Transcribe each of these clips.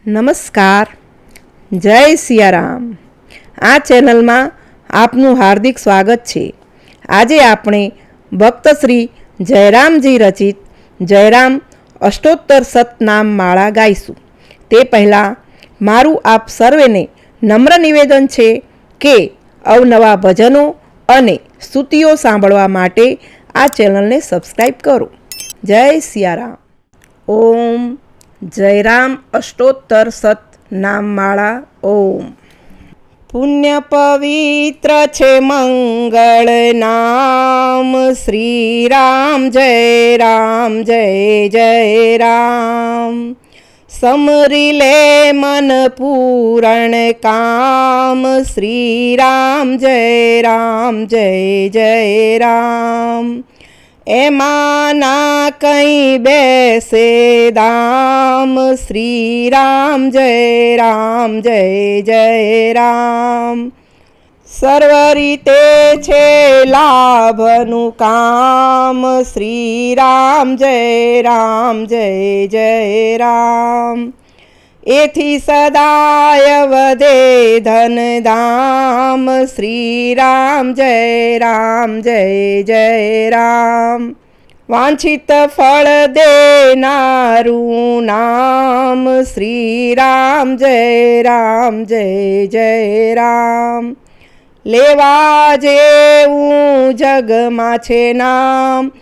નમસ્કાર, જય સિયારામ. આ ચેનલમાં આપનું હાર્દિક સ્વાગત છે. આજે આપણે ભક્ત શ્રી જયરામજી રચિત જયરામ અષ્ટોત્તર સતનામ માળા ગાઈશું. તે પહેલાં મારું આપ સર્વેને નમ્ર નિવેદન છે કે અવનવા ભજનો અને સ્તુતિઓ સાંભળવા માટે આ ચેનલને સબસ્ક્રાઈબ કરો. જય સિયારામ. ઓમ જયરામ અષ્ટોત્તર સતનામ માળા. ઓમ. પુણ્ય પવિત્ર છે મંગળ નામ, શ્રી રામ જય રામ જય જય રામ. સમરી લે મન પૂરણ કામ, શ્રી રામ જય રામ જય જય રામ. એમાં ના કંઈ બેસે દામ, શ્રી રામ જય રામ જય જય રામ. સર્વ રીતે છે લાભનું કામ, શ્રી રામ જય રામ જય જય રામ. એથી સદાય વધે ધન ધામ, શ્રી રામ જય રામ જય જય રામ. વાંછિત ફળ દેનારું નામ, શ્રી રામ જય રામ જય જય રામ. લેવા જેવું જગમાં છે નામ,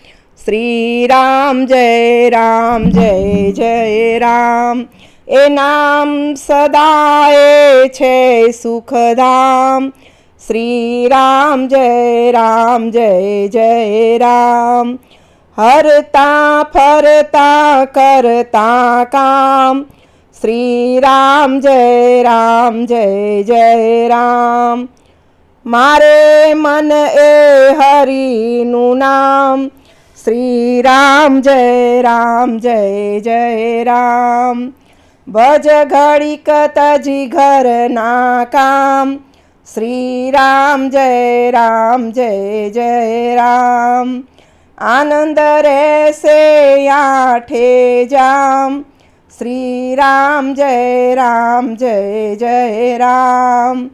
શ્રી રામ જય રામ જય જય રામ. એ નામ સદાય છે સુખધામ, શ્રી રામ જય રામ જય જય રામ. હરતા ફરતા કરતા કામ, શ્રી રામ જય રામ જય જય રામ. મારે મન એ હરિનું નામ, શ્રી રામ જય રામ જય જય રામ. ભજ ઘડીક તજી ઘરના કામ, શ્રી રામ જય રામ જય જય રામ. આનંદ રહેશે આઠે જામ, શ્રી રામ જય રામ જય જય રામ.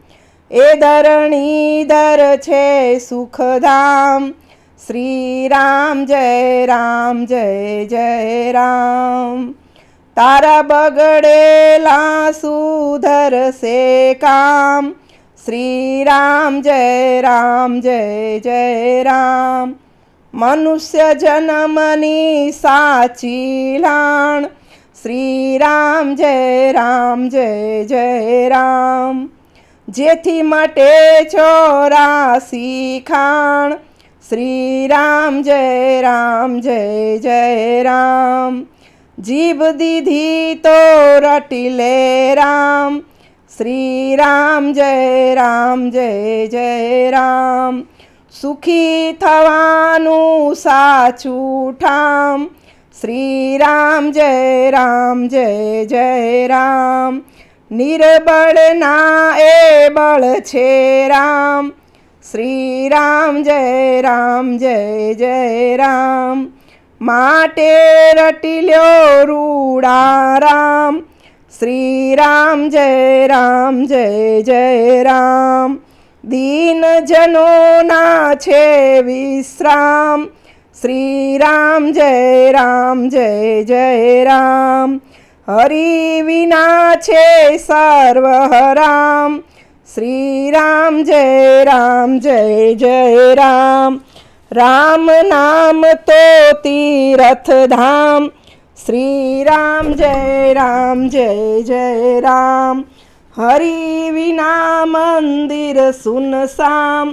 એ ધરણી દર છે સુખધામ, શ્રી રામ જય રામ જય જય રામ. તારા બગડેલા સુધરશે કામ, શ્રી રામ જય રામ જય જય રામ. મનુષ્ય જન્મની સાચી લાણ, શ્રી રામ જય રામ જય જય રામ. જેથી મટે 84 ખાણ, શ્રી રામ જય રામ જય જય રામ. જીભ દીધી તો રટી લે રામ, શ્રી રામ જય રામ જય જય રામ. સુખી થવાનું સાચું ઠામ, શ્રી રામ જય રામ જય જય રામ. નિર્બળના એ બળ છે રામ, શ્રી રામ જય રામ જય જય રામ. માટે રટી લ્યો રૂડા રામ, શ્રી રામ જય રામ જય જય રામ. દીન જનોના છે વિશ્રામ, શ્રી રામ જય રામ જય જય રામ. હરિ વિના છે સર્વ હરામ, શ્રી રામ જય રામ જય જય રામ. રામ નામ તો તીરથ ધામ, શ્રી રામ જય રામ જય જય રામ. હરિ વિના મંદિર સુનસામ,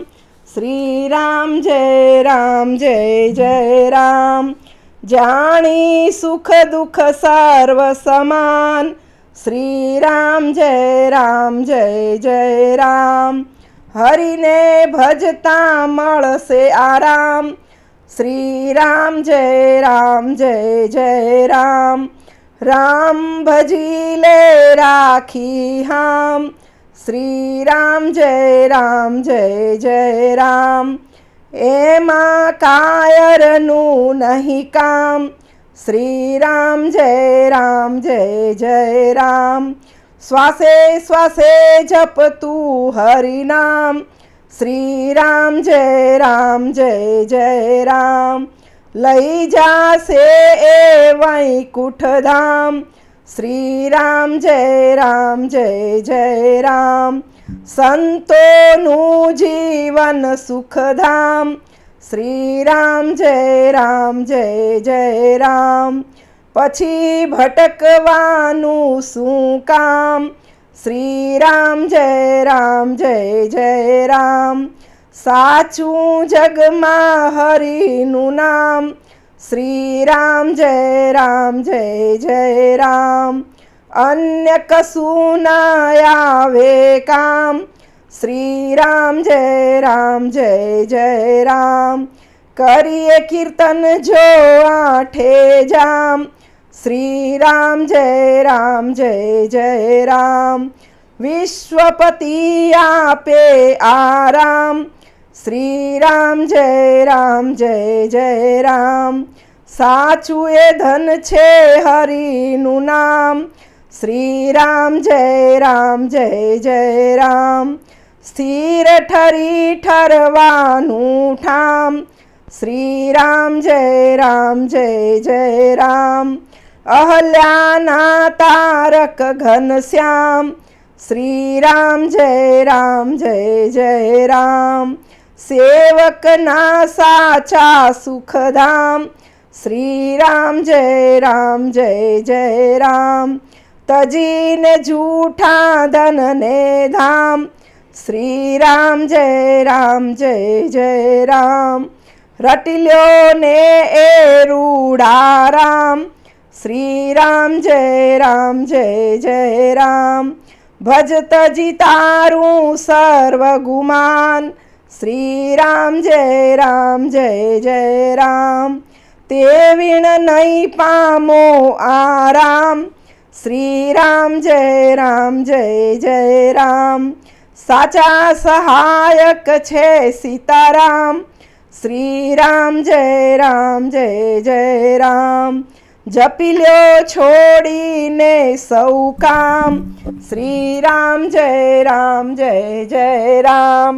શ્રી રામ જય રામ જય જય રામ. જાણી સુખ દુઃખ સર્વ સમાન, શ્રી રામ જય રામ જય જય રામ. હરિને ભજતા મળશે આરામ, શ્રી રામ જય રામ જય જય રામ. રામ ભજી લે રાખી હામ, શ્રી રામ જય રામ જય જય રામ. એમાં કાયરનું નહીં કામ, શ્રી રામ જય જય રામ. શ્વાસે શ્વાસે જપતું હરિનામ, શ્રી રામ જય રામ. લઈ જાશે એ વૈકુંઠ ધામ, શ્રી રામ જય રામ. સંતોનું જીવન સુખધામ, શ્રી રામ જય રામ. પછી ભટકવાનું શું કામ, શ્રી રામ જય રામ. સાચું જગમાં હરિનું નામ, શ્રી રામ જય રામ. અન્ય કશું ના આવે કામ, શ્રી રામ જય રામ. કરીએ કીર્તન જો આઠે જામ, શ્રી રામ જય રામ. વિશ્વપતિ આપે આરામ, શ્રી રામ જય રામ. સાચું એ ધન છે હરિનું નામ, શ્રી રામ જય રામ. સ્થિર ઠરી ઠરવાનું ઠામ, શ્રી રામ જય રામ. અહલ્યાના તારક ઘનશ્યામ, શ્રી રામ જય રામ. સેવકના સાચા સુખધામ, શ્રી રામ જય રામ. તજીને જૂઠા ધનને ધામ, શ્રી રામ જય રામ. રટિલ્યો ને એ રૂડા રામ, શ્રી રામ જય રામ. ભજ તજી તારું સર્વગુમાન, શ્રી રામ જય રામ. તે વિણ નહીં પામો આરામ, શ્રી રામ જય રામ. સાચા સહાયક છે સીતારામ, શ્રી રામ જય રામ. જપી લ્યો છોડીને સૌ કામ, શ્રી રામ જય રામ.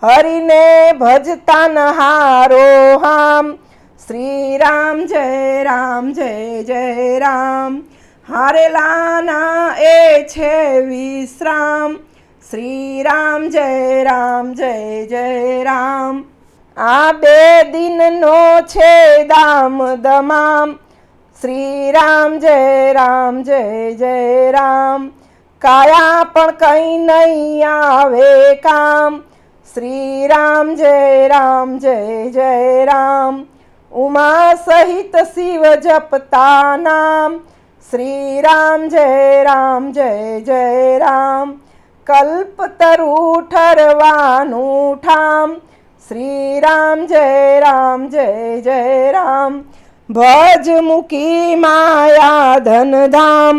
હરિને ભજતા નહારો હામ, શ્રી રામ જય રામ. હારેલાના એ છે વિશ્રામ, શ્રી રામ જય રામ. આ બે દિનનો છે દામ દમામ, શ્રી રામ જય રામ. કાયા પણ કંઈ નહીં આવે કામ, શ્રી રામ જય રામ. ઉમા સહિત શિવ જપતા નામ, શ્રી રામ જય રામ. કલ્પતરુ ઠરવાનું ઠામ, શ્રી રામ જય રામ. ભજ મૂકી માયા ધનધામ,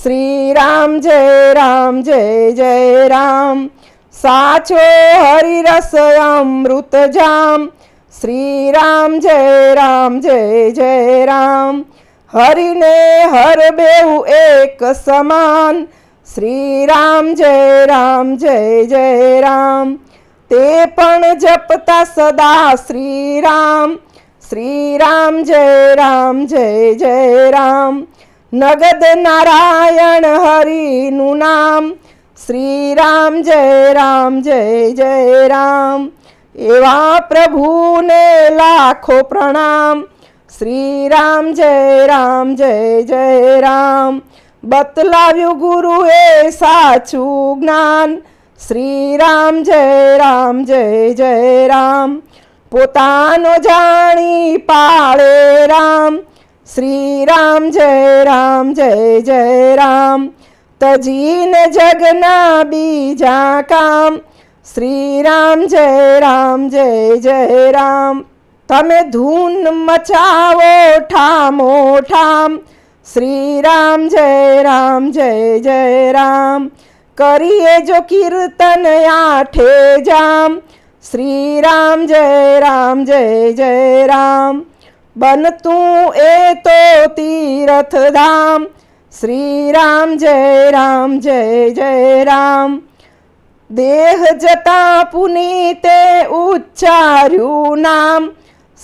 શ્રી રામ જય રામ. સાચો હરિરસ અમૃત જામ, શ્રી રામ જય રામ. હરિને હર બેઉ એક સમાન, શ્રી રામ જય રામ. તે પણ જપતા સદા શ્રી રામ, શ્રી રામ જય રામ. નગદ નારાયણ હરિનું નામ, શ્રી રામ જય રામ. એવા પ્રભુને લાખો પ્રણામ, શ્રી રામ જય રામ. બતલાવ્યું ગુરુએ સાચું જ્ઞાન, શ્રી રામ જય રામ. પોતાનો જાણી પાળે રામ, શ્રી રામ જય રામ. તજીને જગના બીજા કામ, શ્રી રામ જય રામ. તમે ધૂન મચાવો ઠામો ઠામ, શ્રી રામ જય રામ. કરીએ જો કીર્તન આઠે જામ, શ્રી રામ જય રામ. બનતું એ તો તીર્થ ધામ. શ્રી રામ જય રામ જય જય રામ. દેહ જતા પુનીતે ઉચ્ચાર્યું નામ.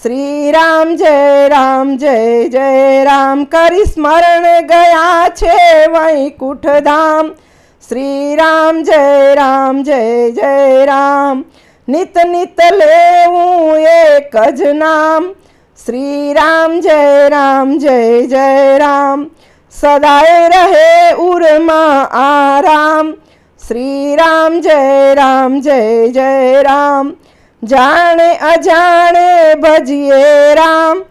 શ્રી રામ જય રામ જય જય રામ. કરી સ્મરણ ગયા છે વૈકુંઠ ધામ. શ્રી રામ જય રામ જય જય રામ. નિત નિત લેવું એક જ નામ. શ્રી રામ જય રામ જય જય રામ. સદાય રહે ઉરમાં આરામ. શ્રી રામ જય રામ જય જય રામ. જાણે અજાણે ભજીએ રામ.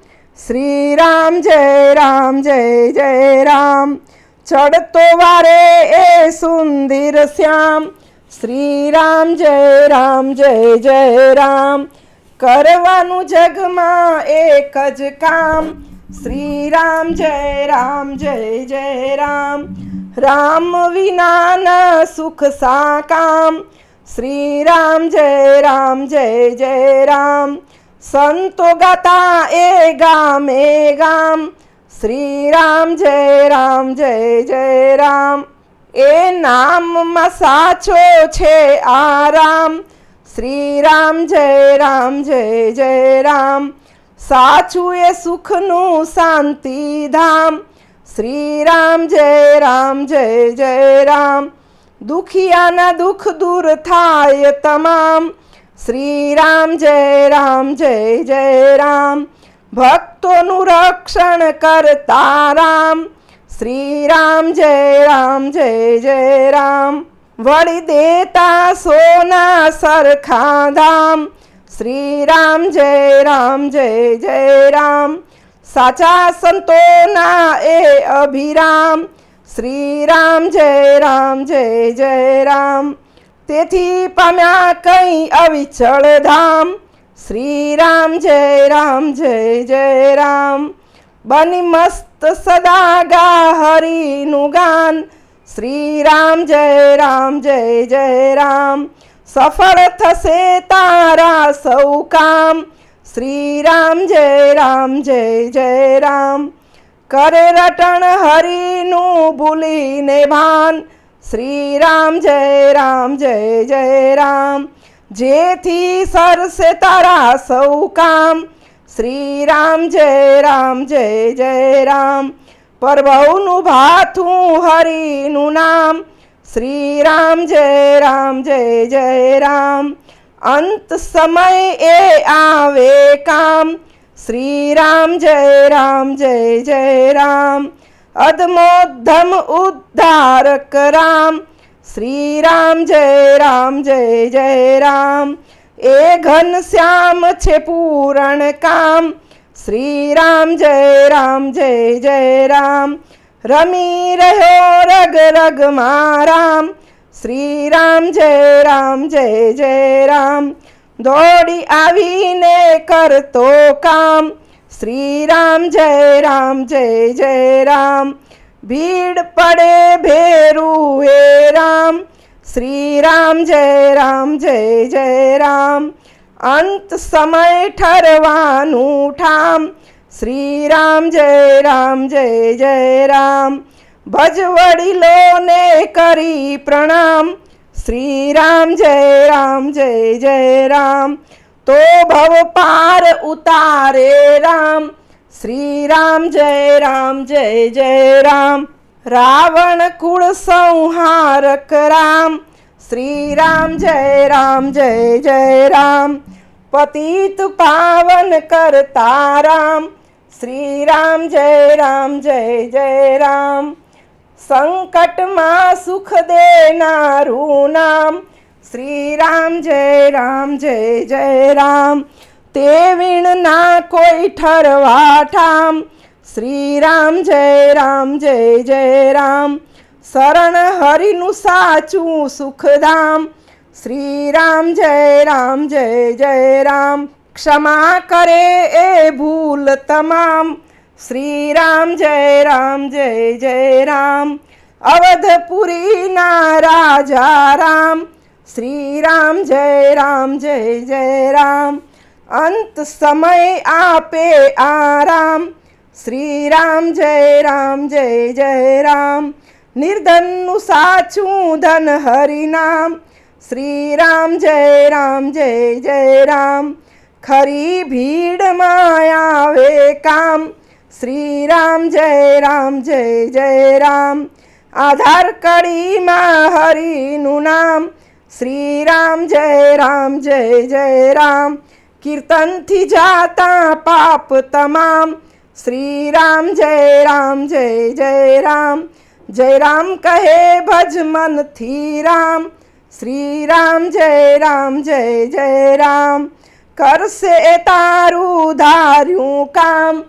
શ્રી રામ જય રામ જય જય રામ. ચડતો વારે એ સુંદર શ્યામ. શ્રી રામ જય રામ જય જય રામ. કરવાનું જગમાં એક જ કામ. શ્રી રામ જય રામ જય જય રામ. રામ વિનાના સુખ સાકામ. શ્રી રામ જય રામ જય જય રામ. સંતો ગાતા એ ગામે ગામ. શ્રી રામ જય રામ જય જય રામ. એ નામમાં સાચો છે આરામ. શ્રી રામ જય રામ જય જય રામ. સાચું એ સુખનું શાંતિધામ. શ્રી રામ જય રામ જય જય રામ. દુખિયાના દુઃખ દૂર થાય તમામ. શ્રી રામ જય રામ જય જય રામ. ભક્તોનું રક્ષણ કરતા રામ. શ્રી રામ જય રામ જય જય રામ. વળી દેતા સોના સરખા ધામ. શ્રી રામ જય રામ જય જય રામ. સાચા સંતોના એ અભિરામ. શ્રી રામ જય રામ જય જય રામ. તેથી પામ્યા કઈ અવિચળ ધામ. શ્રી રામ જય રામ જય જય રામ. બની મસ્ત સદા ગા હરિનું ગાન. શ્રી રામ જય રામ જય જય રામ. સફળ થશે તારા સૌ કામ. શ્રી રામ જય રામ જય જય રામ. કરે રટણ હરિનું ભૂલીને ભાન. શ્રી રામ જય રામ જય જય રામ. જેથી સરસે તારા સૌ કામ. શ્રી રામ જય રામ જય જય રામ. પરભવનું ભાથું હરિનું નામ. શ્રી રામ જય રામ જય જય રામ. અંત સમય એ આવે કામ. શ્રી રામ જય રામ જય જય રામ. અધમોધમ ઉદ્ધારક રામ. શ્રી રામ જય રામ જય જય રામ. એ ઘન શ્યામ છે પૂરણ કામ. શ્રી રામ જય રામ જય જય રામ. રમી રહ્યો રગ રગમાં રામ. શ્રી રામ જય રામ જય જય રામ. દોડી આવીને કરતો કામ. શ્રી રામ જય રામ જય જય રામ. ભીડ પડે ભેરું હે રામ. શ્રી રામ જય રામ જય જય રામ. અંત સમય ઠરવાનું ઠામ. શ્રી રામ જય રામ જય જય રામ. ભજ વડીલોને કરી પ્રણામ. શ્રી રામ જય રામ જય જય રામ. તો ભવ પાર ઉતારે રામ. શ્રી રામ જય રામ જય જય રામ. રાવણ કુળ સંહારક રામ. શ્રી રામ જય રામ જય જય રામ. પતિત પાવન કરતા રામ. શ્રી રામ જય રામ જય જય રામ. સંકટમાં સુખ દેનારું નામ. શ્રી રામ જય રામ જય જય રામ. તે વીણના કોઈ ઠરવા ઠામ. શ્રી રામ જય રામ જય જય રામ. શરણ હરિનું સાચું સુખધામ. શ્રી રામ જય રામ જય જય રામ. ક્ષમા કરે એ ભૂલ તમામ. શ્રી રામ જય રામ જય જય રામ. અવધપુરીના રાજા રામ. શ્રી રામ જય રામ જય જય રામ. અંત સમય આપે આરામ. શ્રી રામ જય રામ જય જય રામ. નિર્ધનનું સાચું ધન હરિનામ. શ્રી રામ જય રામ જય જય રામ. ખરી ભીડમાં આવે કામ. શ્રી રામ જય રામ જય જય રામ. આધાર કડીમાં હરિનું નામ. શ્રી રામ જય રામ જય જય રામ. કીર્તનથી જાતા પાપ તમામ. શ્રી રામ જય રામ જય જય રામ. જય રામ કહે ભજ મનથી રામ. શ્રી રામ જય રામ જય જય રામ. કરશે તારું ધાર્યું કામ.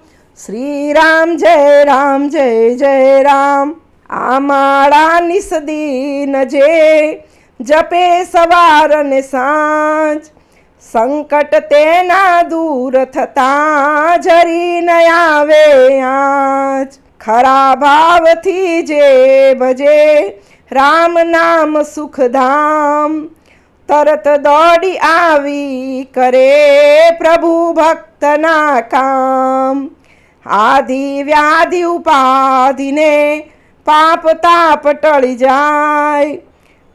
શ્રી રામ જય રામ જય જય રામ. આ માળા નિસદીન જે જપે સવાર ને સાંજ. સંકટ તેના દૂર થતા જરી ન આવે આજ. ખરા ભાવથી જે ભજે રામ નામ સુખધામ. તરત દોડી આવી કરે પ્રભુ ભક્તના કામ. આધિ વ્યાધિ ઉપાધિને પાપ તાપ ટળી જાય.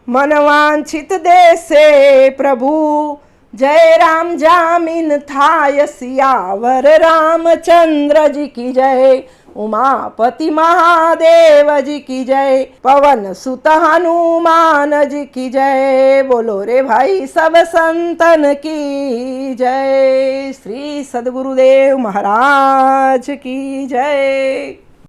મન વાંછિત દેશે પ્રભુ જય રામ જામીન થાય. સિયાવર રામચંદ્રજી કી જય. ઉમાપતિ મહાદેવજી કી જય. પવન સુત હનુમાનજી કી જય. બોલો રે ભાઈ સબ સંતન કી જય. શ્રી સદગુરુદેવ મહારાજ કી જય.